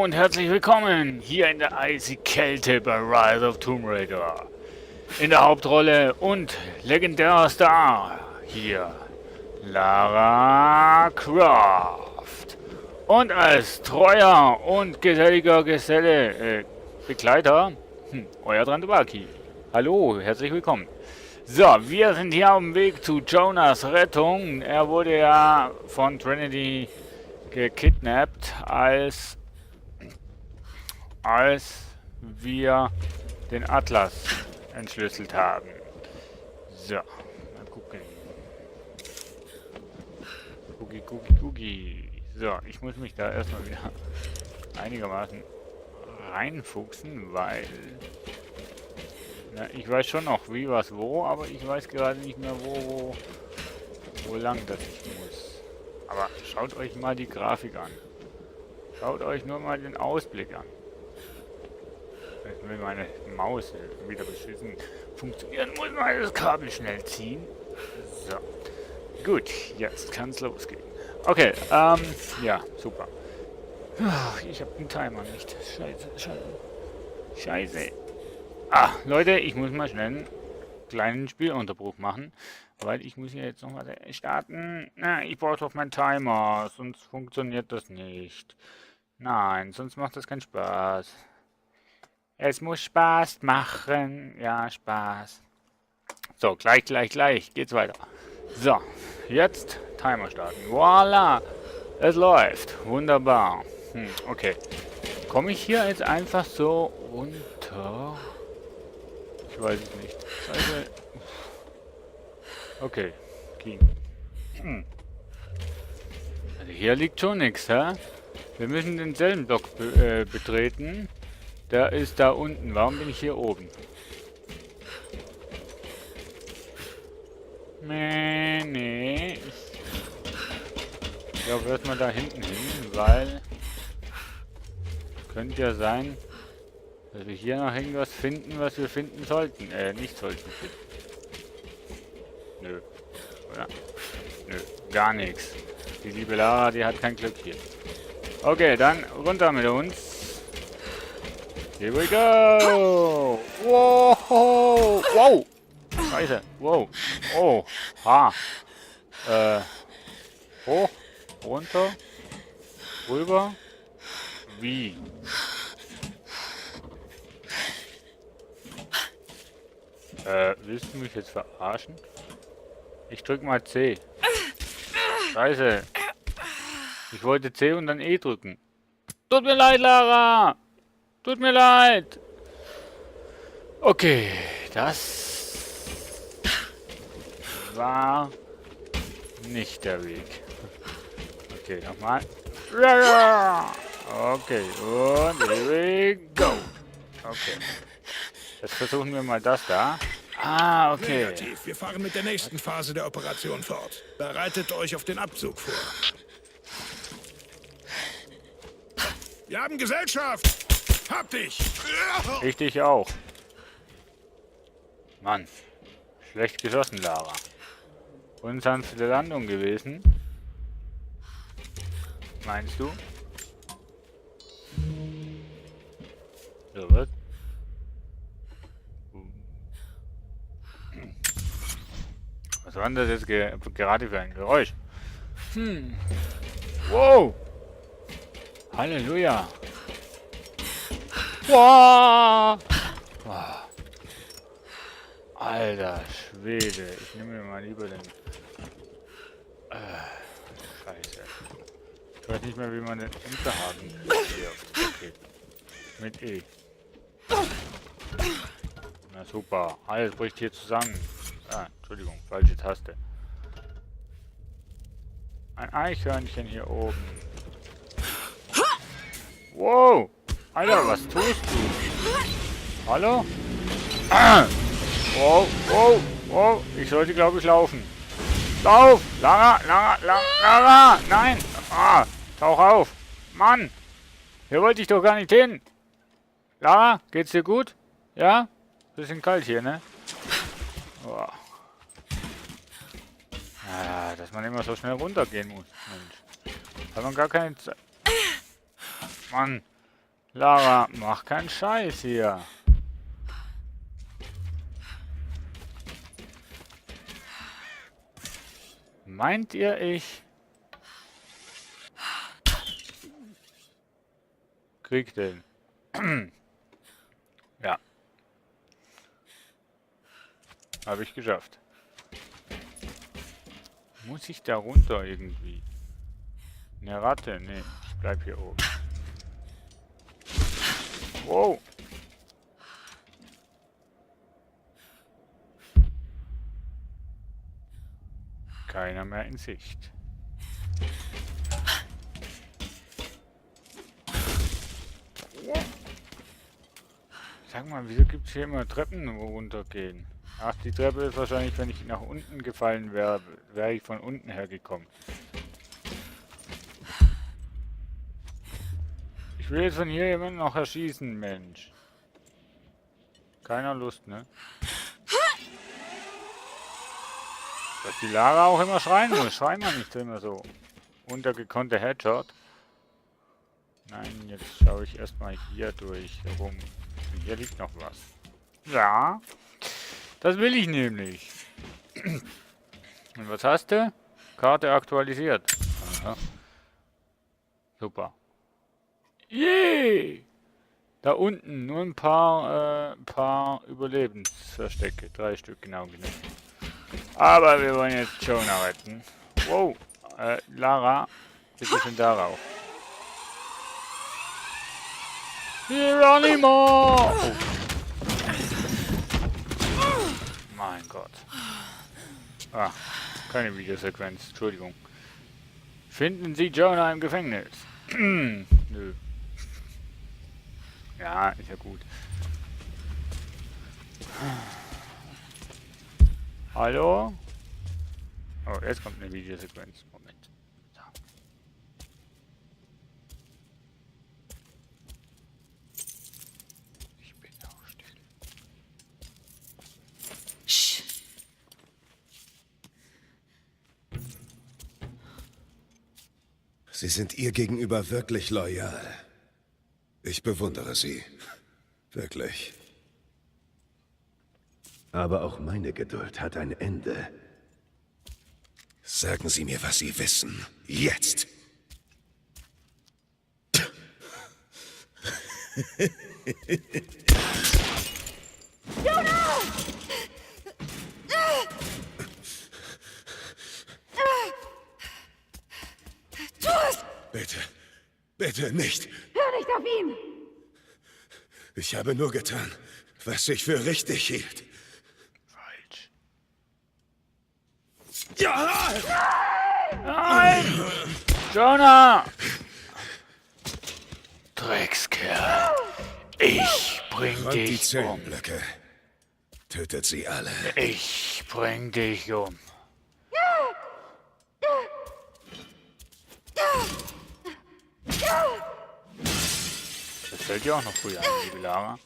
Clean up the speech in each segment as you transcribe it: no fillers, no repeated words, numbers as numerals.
Hallo und herzlich willkommen hier in der Eiskälte bei Rise of Tomb Raider. In der Hauptrolle und legendärer Star hier Lara Croft. Und als treuer und geselliger Begleiter, euer Drandobaki. Hallo, herzlich willkommen. So, wir sind hier auf dem Weg zu Jonas Rettung. Er wurde ja von Trinity gekidnappt, als wir den Atlas entschlüsselt haben. So, mal gucken. Gucki. So, ich muss mich da erstmal wieder einigermaßen reinfuchsen, weil... Na, ich weiß schon noch wie, was, wo, aber ich weiß gerade nicht mehr wo lang das ich muss. Aber schaut euch mal die Grafik an. Schaut euch nur mal den Ausblick an. Jetzt will meine Maus wieder beschissen funktionieren, muss man das Kabel schnell ziehen. So. Gut, jetzt kann es losgehen. Okay, ja, super. Ach, ich habe den Timer nicht. Scheiße. Ah, Leute, ich muss mal schnell einen kleinen Spielunterbruch machen, weil ich muss hier jetzt noch mal starten. Na, ich brauche doch meinen Timer, sonst funktioniert das nicht. Nein, sonst macht das keinen Spaß. Es muss Spaß machen. Ja, Spaß. So, gleich geht's weiter. So, jetzt Timer starten. Voila! Es läuft. Wunderbar. Okay. Komme ich hier jetzt einfach so runter? Ich weiß es nicht. Scheiße. Okay. Ging. Also hier liegt schon nichts, hä? Wir müssen denselben Block betreten. Der ist da unten. Warum bin ich hier oben? Nee. Ich glaube erstmal da hinten hin, weil... Könnte ja sein, dass wir hier noch irgendwas finden, was wir finden sollten. Nicht sollten finden. Nö. Oder? Nö, gar nichts. Die liebe Lara, die hat kein Glück hier. Okay, dann runter mit uns. Here we go! Wow! Scheiße! Wow! Oh! Ha! Hoch, runter, rüber. Wie? Willst du mich jetzt verarschen? Ich drück mal C. Scheiße! Ich wollte C und dann E drücken. Tut mir leid, Lara! Tut mir leid! Okay, das war nicht der Weg. Okay, nochmal. Okay, und here we go. Okay. Jetzt versuchen wir mal das da. Ah, okay. Negativ. Wir fahren mit der nächsten Phase der Operation fort. Bereitet euch auf den Abzug vor. Wir haben Gesellschaft! Hab dich! Ich dich auch. Mann. Schlecht geschossen, Lara. Unsanfte Landung gewesen. Meinst du? So, was? Was war denn das jetzt gerade für ein Geräusch? Wow! Halleluja! Wow! Alter Schwede, ich nehme mir mal lieber den... Scheiße. Ich weiß nicht mehr, wie man den Unterhaken wirft. Okay. Mit E. Na super, alles bricht hier zusammen. Ah, Entschuldigung, falsche Taste. Ein Eichhörnchen hier oben. Wow! Alter, was tust du? Hallo? Ah! Wow! Ich sollte, glaube ich, laufen. Lauf! Lara! Nein! Ah! Tauch auf! Mann! Hier wollte ich doch gar nicht hin! Lara, geht's dir gut? Ja? Bisschen kalt hier, ne? Oh. Ja, dass man immer so schnell runtergehen muss. Mensch. Hat man gar keine Zeit. Mann. Lara, mach keinen Scheiß hier. Meint ihr, ich krieg den? Ja. Habe ich geschafft. Muss ich da runter irgendwie? Eine Ratte? Nee, ich bleib hier oben. Wow. Keiner mehr in Sicht. Sag mal, wieso gibt es hier immer Treppen, wo runtergehen? Ach, die Treppe ist wahrscheinlich, wenn ich nach unten gefallen wäre, wäre ich von unten hergekommen. Ich will jetzt von hier jemanden noch erschießen, Mensch. Keiner Lust, ne? Dass die Lara auch immer schreien muss. Schreien wir nicht immer so. Untergekonnte Headshot. Nein, jetzt schaue ich erstmal hier durch herum. Und hier liegt noch was. Ja, das will ich nämlich. Und was hast du? Karte aktualisiert. Aha. Super. Yay! Da unten nur ein paar Überlebensverstecke. 3 Stück genau genommen. Aber wir wollen jetzt Jonah retten. Wow. Lara, bitte schön darauf. Hieronimo! Oh. Mein Gott. Ah, keine Videosequenz. Entschuldigung. Finden Sie Jonah im Gefängnis? Nö. Ja, ist ja gut. Hallo? Oh, jetzt kommt eine Videosequenz. Moment. So. Ich bin auch still. Sch. Sie sind ihr gegenüber wirklich loyal. Ich bewundere Sie. Wirklich. Aber auch meine Geduld hat ein Ende. Sagen Sie mir, was Sie wissen. Jetzt! Jonah! Tu es! Bitte, bitte nicht. Hör nicht auf ihn! Ich habe nur getan, was ich für richtig hielt. Falsch. Ja! Nein! Jonah! Dreckskerl. Ich bring Räumt die dich um. Zellenblöcke. Tötet sie alle. Ich bring dich um. Das fällt dir auch noch früh ein, liebe Lara.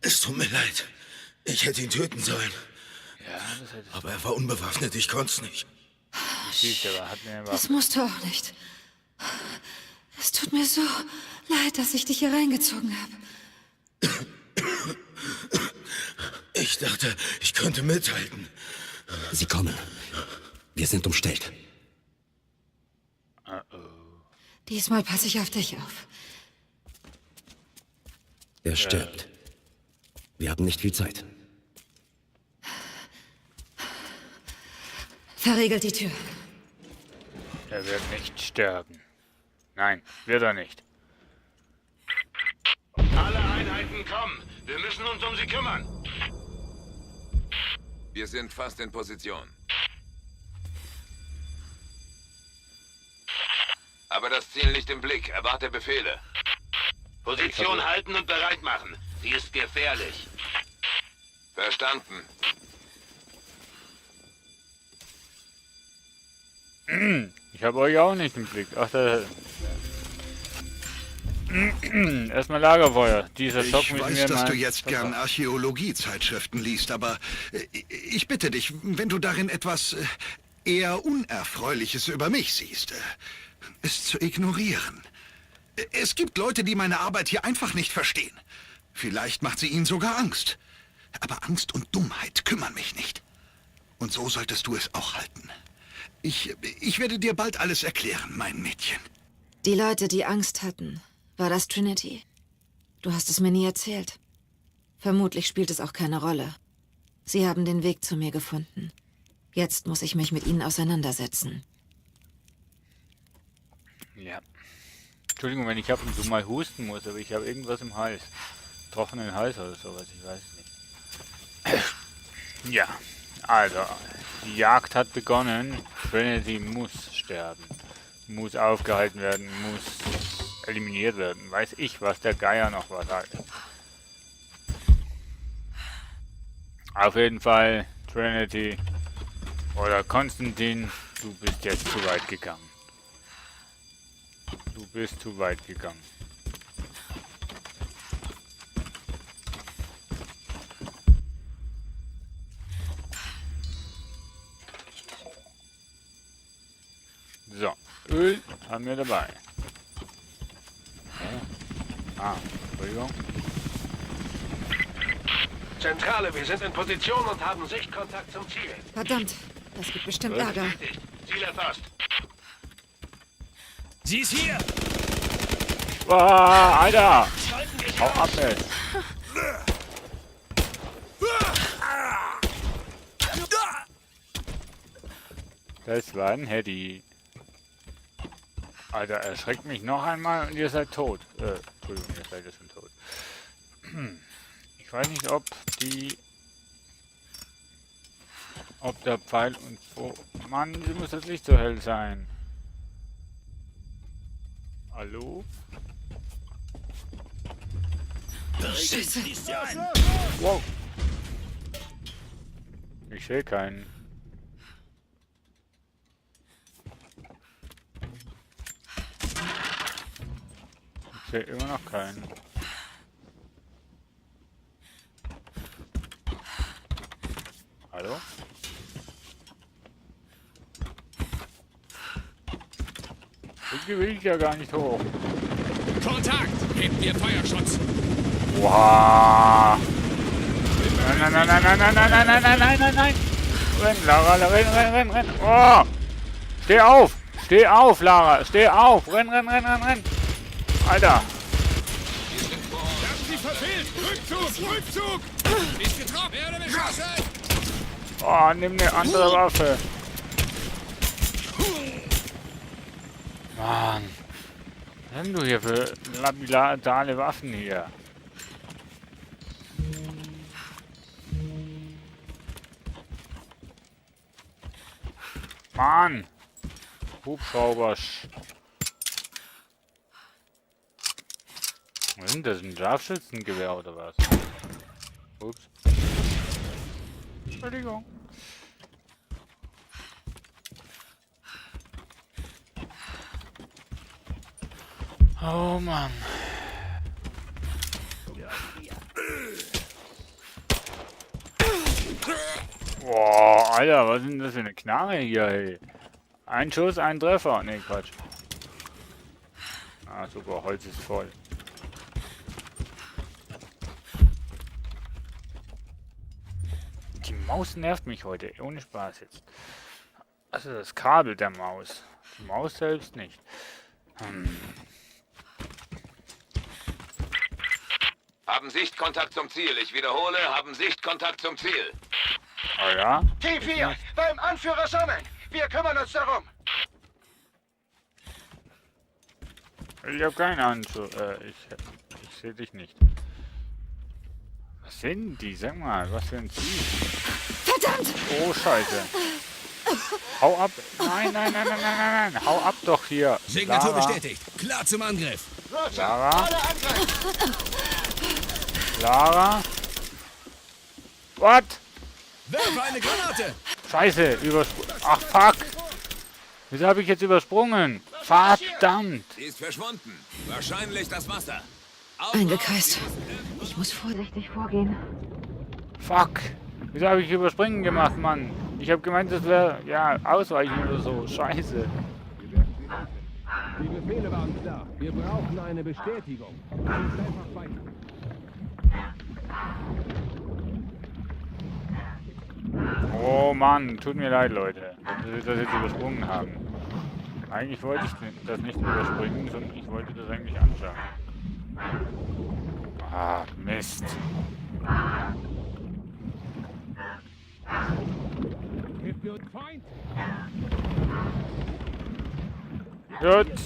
Es tut mir leid. Ich hätte ihn töten sollen. Ja, das hätte ich. Aber er war unbewaffnet, ich konnte es nicht. Siehst aber hat mir eine Das Waffe. musst du auch nicht. Es tut mir so leid, dass ich dich hier reingezogen habe. Ich dachte, ich könnte mithalten. Sie kommen. Wir sind umstellt. Diesmal passe ich auf dich auf. Er stirbt. Wir haben nicht viel Zeit. Verriegelt die Tür. Er wird nicht sterben. Nein, wird er nicht. Alle Einheiten kommen. Wir müssen uns um sie kümmern. Wir sind fast in Position. Aber das Ziel nicht im Blick. Erwarte Befehle. Position halten und bereit machen. Sie ist gefährlich. Verstanden. Ich habe euch auch nicht im Blick. Ach, da. Erstmal Lagerfeuer. Dieser Schock Ich mit weiß, mir dass mal. du jetzt gern Archäologiezeitschriften liest, aber ich bitte dich, wenn du darin etwas eher Unerfreuliches über mich siehst, es zu ignorieren. Es gibt Leute, die meine Arbeit hier einfach nicht verstehen. Vielleicht macht sie ihnen sogar Angst. Aber Angst und Dummheit kümmern mich nicht. Und so solltest du es auch halten. Ich werde dir bald alles erklären, mein Mädchen. Die Leute, die Angst hatten, war das Trinity? Du hast es mir nie erzählt. Vermutlich spielt es auch keine Rolle. Sie haben den Weg zu mir gefunden. Jetzt muss ich mich mit ihnen auseinandersetzen. Ja. Entschuldigung, wenn ich ab und zu mal husten muss, aber ich habe irgendwas im Hals. Trockenen Hals oder sowas, ich weiß nicht. Ja, also, die Jagd hat begonnen. Trinity muss sterben. Muss aufgehalten werden, muss eliminiert werden. Weiß ich, was der Geier noch was hat. Auf jeden Fall, Trinity oder Konstantin, du bist jetzt zu weit gegangen. Du bist zu weit gegangen. So, Öl haben wir dabei. Entschuldigung. Zentrale, wir sind in Position und haben Sichtkontakt zum Ziel. Verdammt, das gibt bestimmt Ärger. Bestätigt. Ziel erfasst. Sie ist hier! Wow, Alter! Hau ab, ey! Das war ein Heady. Alter, erschreckt mich noch einmal und ihr seid tot. Entschuldigung, ihr seid ja schon tot. Ich weiß nicht, ob der Pfeil und... Oh, Mann, sie muss das Licht so hell sein. Hallo? Scheiße. Wow. Ich sehe keinen. Ich sehe immer noch keinen. Hallo? Irgendwie will ich ja gar nicht hoch. Kontakt! Gebt mir Feuerschutz! Wow. Nein, nein, nein, nein, nein, nein, nein, nein, nein, nein, nein, nein. Renn, Lara, renn. Oh. Steh auf. Steh auf, Lara. Steh auf. Renn. Alter. Sie verfehlt! Rückzug! Nicht getroffen! Werde beschossen! Oh, nimm eine andere Waffe. Mann. Was sind du hier für lapidare Waffen hier? Mann! Hubschrauber. Was ist denn das? Ein Scharfschützengewehr oder was? Ups. Entschuldigung. Oh Mann. Boah, Alter, was ist denn das für eine Knarre hier, ey? Ein Schuss, ein Treffer. Ne, Quatsch. Ah, super, Holz ist voll. Die Maus nervt mich heute, ohne Spaß jetzt. Also das Kabel der Maus. Die Maus selbst nicht. Haben Sichtkontakt zum Ziel. Ich wiederhole, haben Sichtkontakt zum Ziel. Oh ja? T4, beim Anführer Sonnen. Wir kümmern uns darum. Ich habe keinen Anschluss. Ich sehe dich nicht. Was sind die? Sag mal, was für ein Ziel? Verdammt! Oh, Scheiße. Hau ab. Nein. Hau ab doch hier. Signatur Lara. bestätigt. Klar zum Angriff. Lara. What? Werfe eine Granate! Scheiße, übersprungen. Ach, fuck. Wieso habe ich jetzt übersprungen? Verdammt. Sie ist verschwunden. Wahrscheinlich das Wasser. Eingekreist. Ich muss vorsichtig vorgehen. Fuck. Wieso habe ich überspringen gemacht, Mann? Ich habe gemeint, das wäre, ja, ausweichen oder so. Scheiße. Die Befehle waren klar. Wir brauchen eine Bestätigung. Sucht einfach weiter. Oh Mann, tut mir leid, Leute, dass wir das jetzt übersprungen haben. Eigentlich wollte ich das nicht überspringen, sondern ich wollte das eigentlich anschauen. Ah, Mist. Feind! Gut.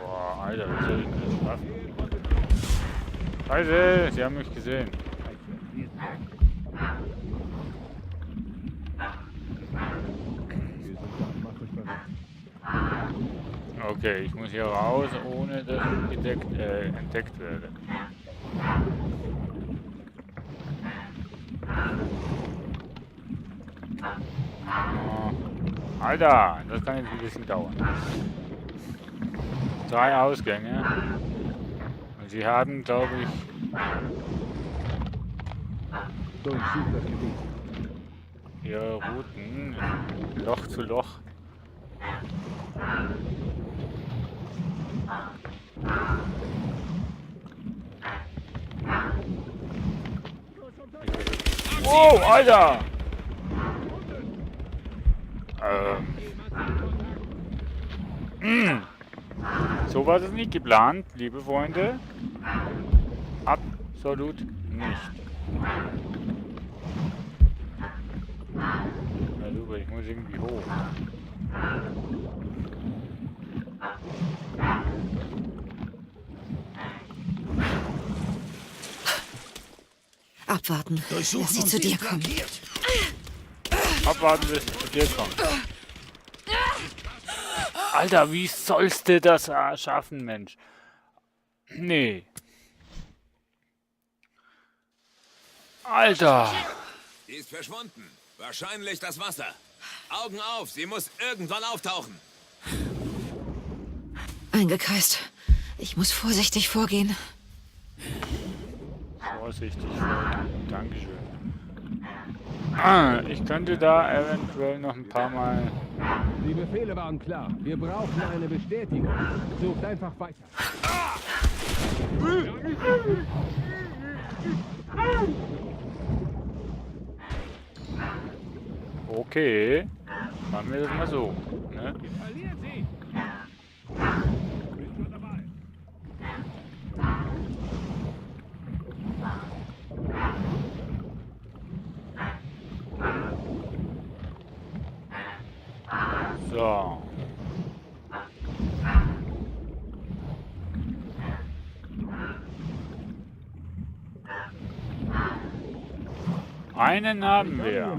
Boah, Alter, wie soll ich das schaffen? Scheiße, sie haben mich gesehen. Okay, ich muss hier raus, ohne dass ich entdeckt werde. Oh, Alter, das kann jetzt ein bisschen dauern. 3 Ausgänge. Und sie haben, glaube ich... Durchsucht das Gebiet. ihre Routen Loch zu Loch. Wow, Alter! So war das nicht geplant, liebe Freunde. Absolut nicht. Na super, ich muss irgendwie hoch. Abwarten, bis sie zu dir kommen. Abwarten, bis sie zu dir kommen. Alter, wie sollst du das schaffen, Mensch? Nee. Alter. Sie ist verschwunden. Wahrscheinlich das Wasser. Augen auf, sie muss irgendwann auftauchen. Eingekreist. Ich muss vorsichtig vorgehen. Vorsichtig vorgehen. Dankeschön. Ich könnte da eventuell noch ein paar Mal... Die Befehle waren klar. Wir brauchen eine Bestätigung. Sucht einfach weiter. Okay. Machen wir das mal so. Ne? Verlieren Sie! Bin schon dabei. So. Einen haben wir.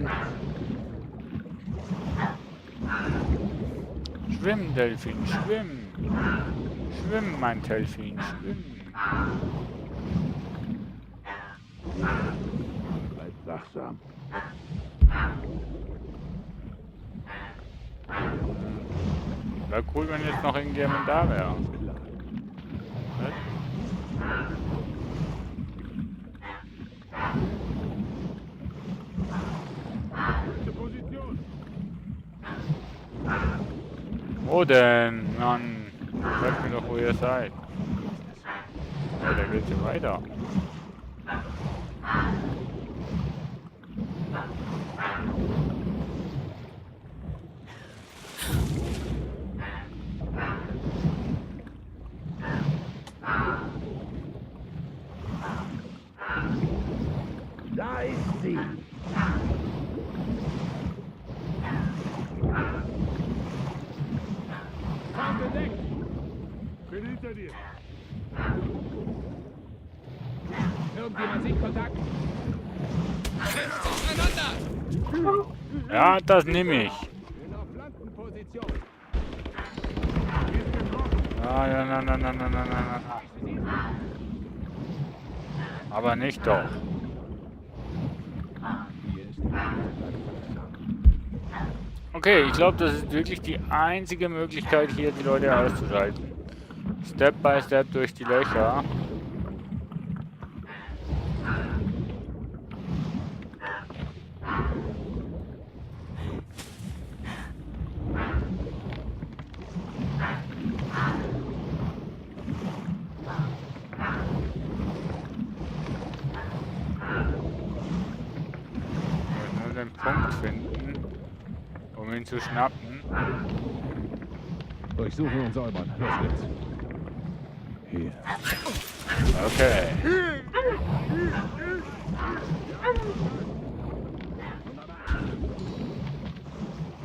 Schwimm, Delfin, schwimm. Schwimm, mein Delfin, schwimm. Bleib wachsam. Wäre cool, wenn jetzt noch irgendjemand da wäre. Was? Position. Wo denn? Mann, sagt mir doch, wo ihr seid. Ja, da geht's hier weiter. Da ist sie. Komm bedeckt. Bin hinter dir. Irgendjemand sieht Kontakt. Ja, das nehme ich. Bin auf Flankenposition. Ah, ja, na. Aber nicht doch. Okay, ich glaube, das ist wirklich die einzige Möglichkeit, hier die Leute auszuschalten. Step by Step durch die Löcher. Punkt finden, um ihn zu schnappen. Durchsuchen und säubern. Los geht's. Hier. Okay.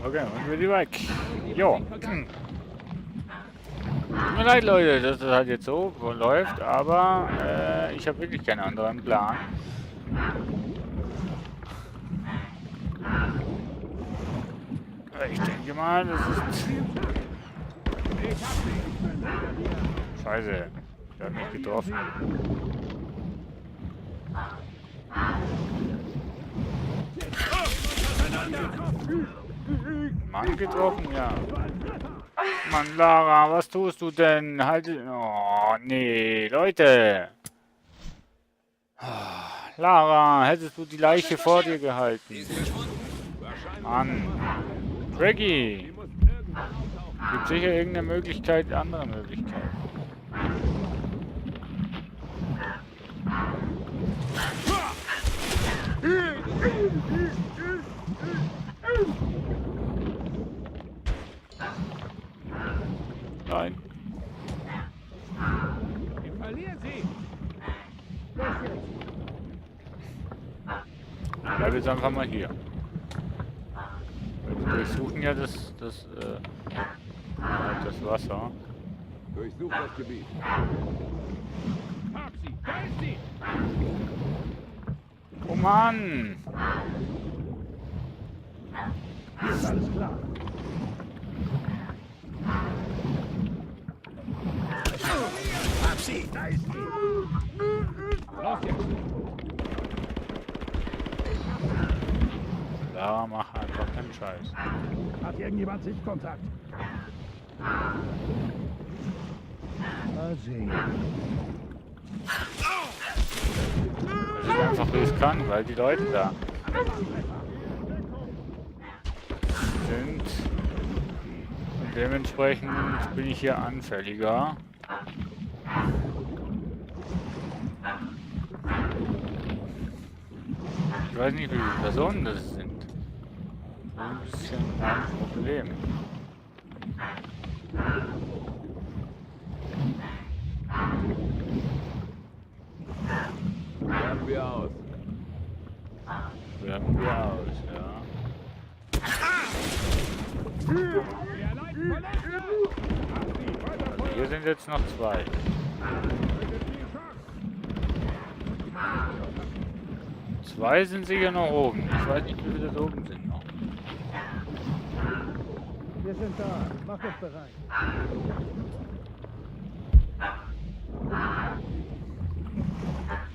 Okay, und wir die weg. Jo. Tut mir leid, Leute, dass das halt jetzt so läuft, aber ich habe wirklich keinen anderen Plan. Ich denke mal, das ist... Scheiße, der hat mich getroffen. Mann getroffen, ja. Mann, Lara, was tust du denn? Halt... Oh, nee, Leute. Lara, hättest du die Leiche vor dir gehalten? Mann. Reggie. Gibt sicher irgendeine Möglichkeit, andere Möglichkeit. Nein. Wir verlieren sie. Bleib jetzt einfach mal hier. Wir durchsuchen ja das Wasser. Durchsucht das Gebiet. Hab sie. Da ist sie. Oh Mann! Ist alles klar. Hab sie! Da ist sie. Los jetzt. Lara, mach einfach keinen Scheiß. Hat irgendjemand Sichtkontakt? Mal sehen. Das ist einfach riskant, weil die Leute da sind. Und dementsprechend bin ich hier anfälliger. Ich weiß nicht, wie viele Personen das sind. Das ist ein bisschen ein Problem. Werfen wir aus. Werfen wir aus, ja. Also hier sind jetzt noch zwei. Zwei sind sicher noch oben. Ich weiß nicht, wie viele da oben sind noch. Wir sind da. Mach uns bereit.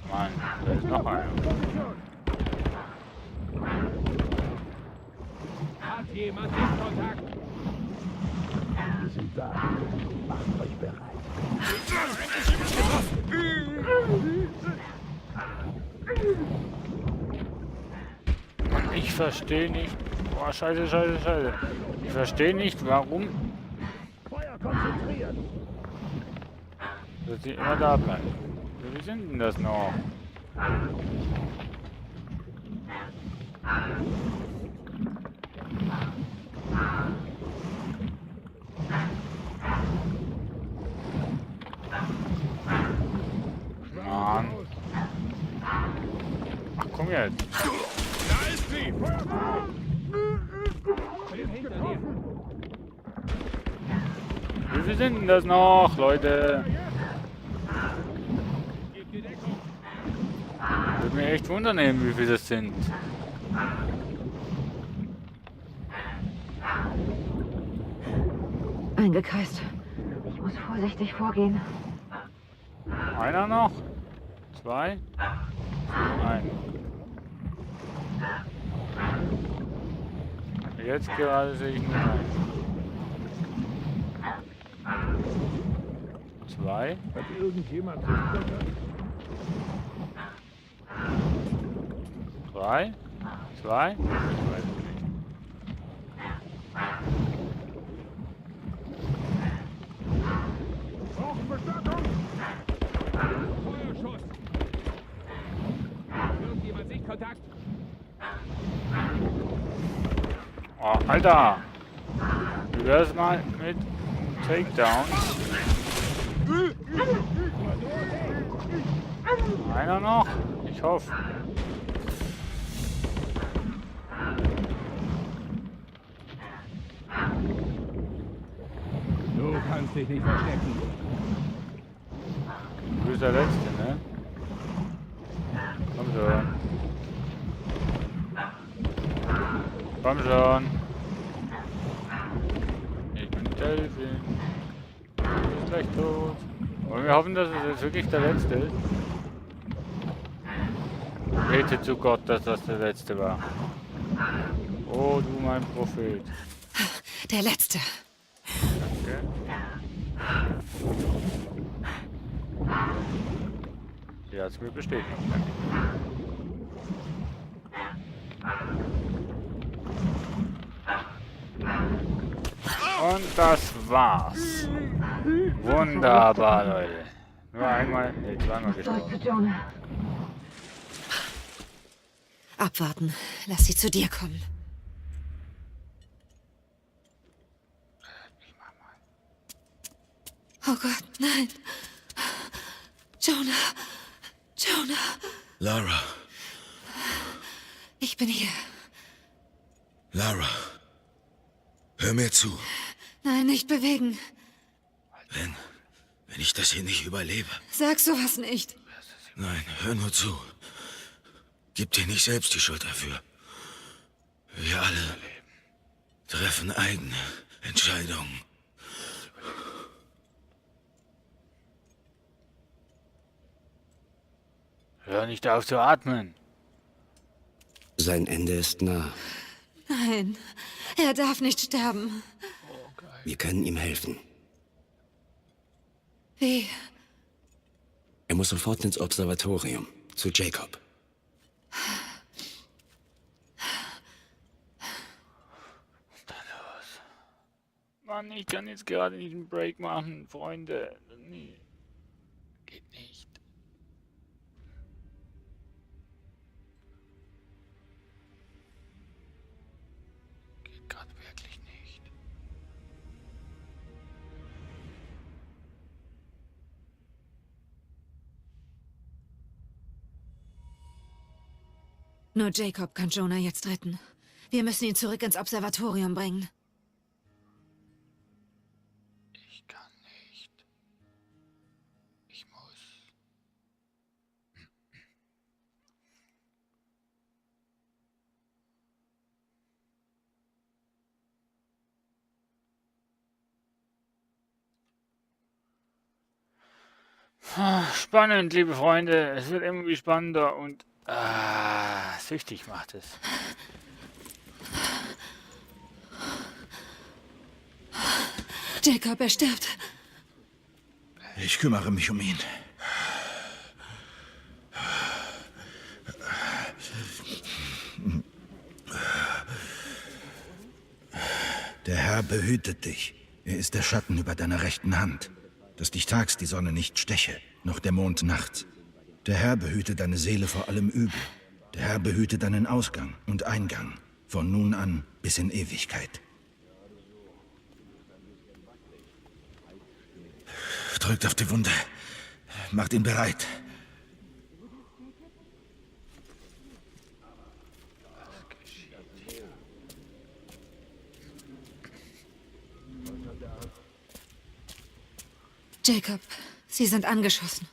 Mann, da ist noch einer. Hat jemand Sichtkontakt? Wir sind da. Macht euch bereit. Ich verstehe nicht. Boah, scheiße, scheiße, scheiße. Ich verstehe nicht, warum Feuer konzentrieren. dass sie immer da bleiben. Wie sind denn das noch? Mann. Ach, komm jetzt. Da ist sie. Hinter dir. Wie viel sind denn das noch, Leute? Gib die Deckung. Würde mich echt wundern, wie viele das sind. Eingekreist. Ich muss vorsichtig vorgehen. Einer noch? Zwei? Ein. Jetzt gerade sehe ich nur einen. Zwei? Hat irgendjemand Sichtkontakt? Drei? Zwei? Ich weiß es nicht. Brauchen Verstärkung. Feuerschuss. Irgendjemand Sichtkontakt? Oh, Alter! Wie wär's mal mit Takedown? Einer noch? Ich hoffe. Du kannst dich nicht verstecken. Du bist der Letzte, ne? Komm schon. Komm schon. Ich bin Delfin. Du bist gleich tot. Und wir hoffen, dass es jetzt wirklich der Letzte ist. Bete zu Gott, dass das der Letzte war. Oh, du mein Prophet. Der Letzte. Danke. Sie hat es mir bestätigt. Und das war's. Wunderbar, Leute. Nur einmal, nee, zweimal gestorben. Abwarten. Lass sie zu dir kommen. Oh Gott, nein. Jonah. Jonah. Lara, Ich bin hier. Lara, hör mir zu. Nein, nicht bewegen. Wenn ich das hier nicht überlebe. Sag sowas nicht. Nein, hör nur zu. Gib dir nicht selbst die Schuld dafür. Wir alle treffen eigene Entscheidungen. Hör nicht auf zu atmen. Sein Ende ist nah. Nein, er darf nicht sterben. Wir können ihm helfen. Wie? Er muss sofort ins Observatorium, zu Jacob. Mann, ich kann jetzt gerade nicht einen Break machen, Freunde. Nee. Geht nicht. Geht gerade wirklich nicht. Nur Jacob kann Jonah jetzt retten. Wir müssen ihn zurück ins Observatorium bringen. Ich kann nicht. Ich muss. Spannend, liebe Freunde. Es wird irgendwie spannender und süchtig macht es. Jacob, er stirbt. Ich kümmere mich um ihn. Der Herr behütet dich. Er ist der Schatten über deiner rechten Hand, dass dich tags die Sonne nicht steche, noch der Mond nachts. Der Herr behüte deine Seele vor allem Übel. Der Herr behüte deinen Ausgang und Eingang, von nun an bis in Ewigkeit. Drückt auf die Wunde. Macht ihn bereit. Jacob, Sie sind angeschossen.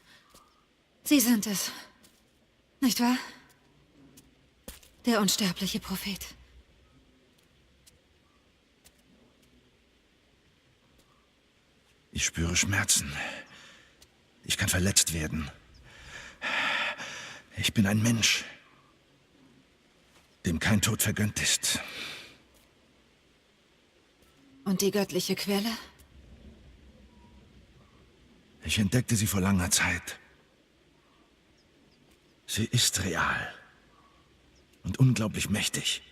Sie sind es. Nicht wahr? Der unsterbliche Prophet. Ich spüre Schmerzen. Ich kann verletzt werden. Ich bin ein Mensch, dem kein Tod vergönnt ist. Und die göttliche Quelle? Ich entdeckte sie vor langer Zeit. Sie ist real und unglaublich mächtig.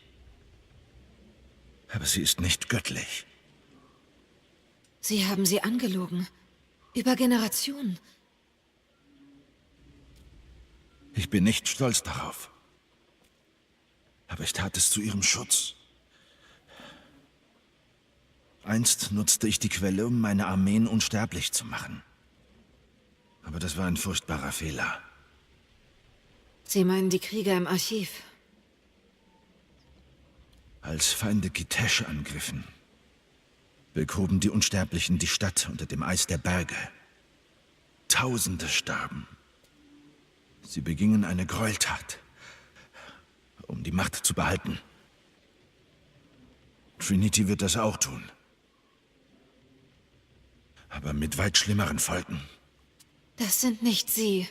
Aber sie ist nicht göttlich. Sie haben sie angelogen. Über Generationen. Ich bin nicht stolz darauf. Aber ich tat es zu ihrem Schutz. Einst nutzte ich die Quelle, um meine Armeen unsterblich zu machen. Aber das war ein furchtbarer Fehler. Sie meinen die Krieger im Archiv? Als Feinde Kitesh angriffen, begruben die Unsterblichen die Stadt unter dem Eis der Berge. Tausende starben. Sie begingen eine Gräueltat, um die Macht zu behalten. Trinity wird das auch tun. Aber mit weit schlimmeren Folgen. Das sind nicht Sie.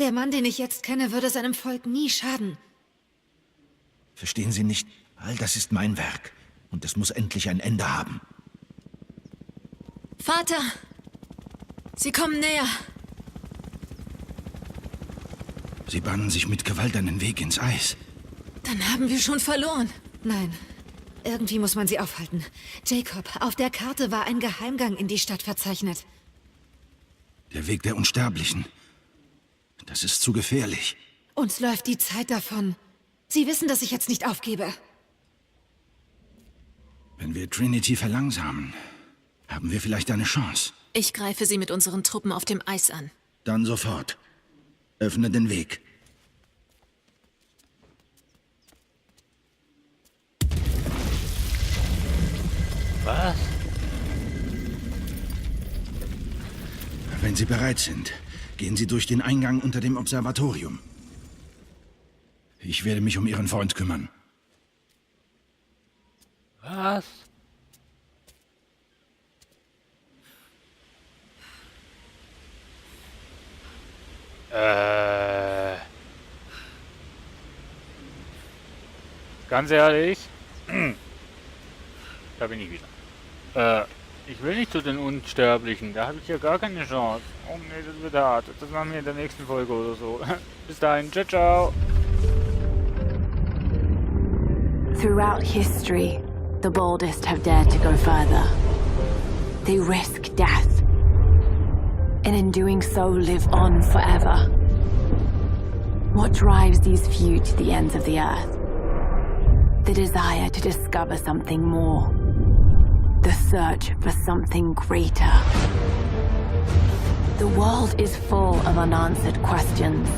Der Mann, den ich jetzt kenne, würde seinem Volk nie schaden. Verstehen Sie nicht? All das ist mein Werk. Und es muss endlich ein Ende haben. Vater! Sie kommen näher. Sie bahnen sich mit Gewalt einen Weg ins Eis. Dann haben wir schon verloren. Nein. Irgendwie muss man sie aufhalten. Jacob, auf der Karte war ein Geheimgang in die Stadt verzeichnet. Der Weg der Unsterblichen. Das ist zu gefährlich. Uns läuft die Zeit davon. Sie wissen, dass ich jetzt nicht aufgebe. Wenn wir Trinity verlangsamen, haben wir vielleicht eine Chance. Ich greife sie mit unseren Truppen auf dem Eis an. Dann sofort. Öffne den Weg. Was? Wenn Sie bereit sind, gehen Sie durch den Eingang unter dem Observatorium. Ich werde mich um Ihren Freund kümmern. Was? Ganz ehrlich, da bin ich wieder. Ich will nicht zu den Unsterblichen, da habe ich ja gar keine Chance. Oh nee, das wird hart. Das machen wir in der nächsten Folge oder so. Bis dahin, ciao, ciao. Throughout history, the boldest have dared to go further. They risk death, and in doing so live on forever. What drives these few to the ends of the earth? The desire to discover something more. The search for something greater. The world is full of unanswered questions.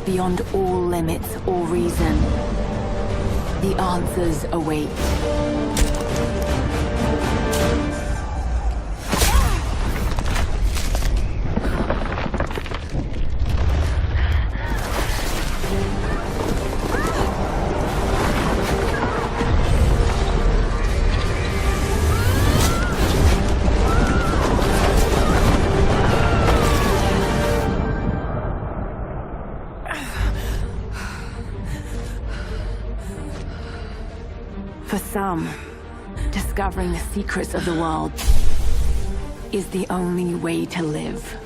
Beyond all limits or reason, the answers await. For some, discovering the secrets of the world is the only way to live.